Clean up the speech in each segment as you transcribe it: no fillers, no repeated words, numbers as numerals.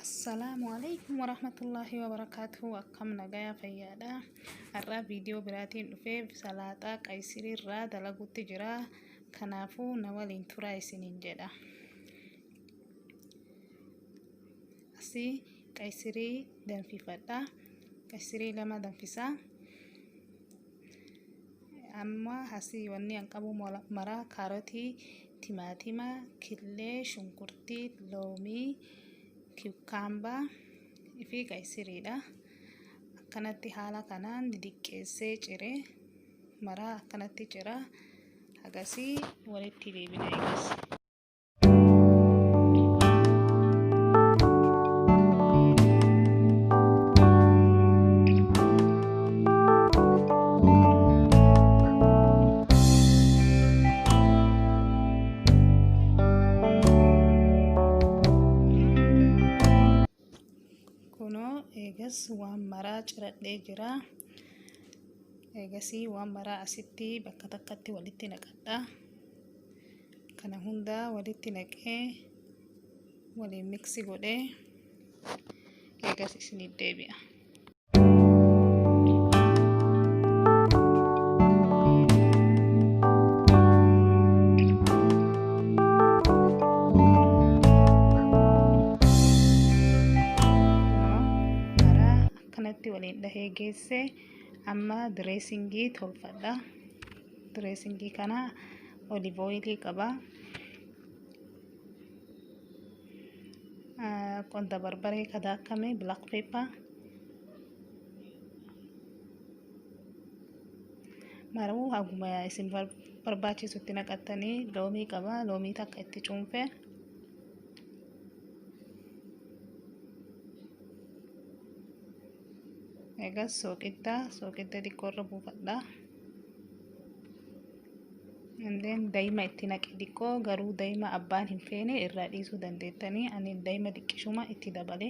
Assalamualaikum warahmatullahi wabarakatuh. Akkam nagaya fayyada. Har'a video biraatiin dhufee salaaxaa qaysirii irraa dalaguutti jira. Kanaafuu na waliin turaa isiniin jedha. Asii qaysirii danfifadha. Qaysirii lama danfisaa. Amma asii wanni an qabu maraa kaarotii, timaatima, killee, shunkurtii, loomii, cucumber fi qaysiriidha. Akkanatti haala kanaan didiqqeessee ciree maraa akkanatti cira. Hagasii walitti deebina eegas. Egas waan maraa ciradhee jira. Egasii waan maraa asitti bakka takkatti walitti naqadha. Kana hunda walitti naqee waliin miksi godhee egas isiniif deebi'a. Waliin dhahee geesse amma dressingii tolfadha. Dressingii kana olive oil qaba. Qonda barbaree kadaakame, black pepper, maruu haguma isin barbaachisutti naqattanii, loomii qaba. Loomii takka itti cuunfe, egas soqidda xiqqoo irra buufadha. Daa'ima itti naqe xiqqoo, garuu daa'ima abbaan hin feene irraa dhiisuu dandeettanii. Ani daa'ima xiqqishuma itti dabale.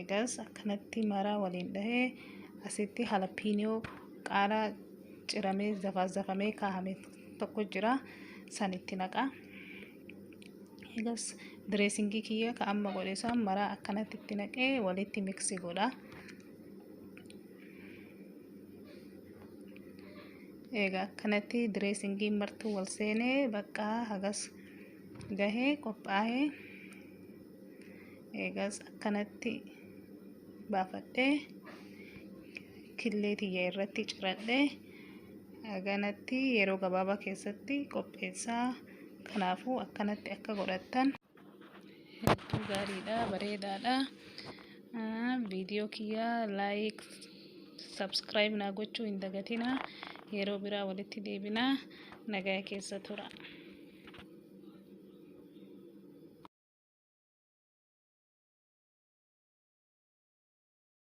Egas akkanatti maraa waliin dhahee asitti jalapeno qaaraa ciramee zafamee kaahame tokko jira, san itti naqa. Egas dressingii kiyya ka amma godhe san maraa akkanatti itti naqee walitti miksi godha. Egaa akkanatti dressingii martuu wal seenee bakka hagas gahee qophaa'ee egas akkanatti baafadhee killee tiyya irratti ciradhee haganatti yeroo gabaabaa keessatti qopheessaa. Kanaafuu akkanatti akka godhattan hedduu gaariidha, bareedaadha. Viidiyoo kiyya like, subscribe naa gochuu hin dagatina. Yeroo biraa walitti deebina. Nagaa keessa tura.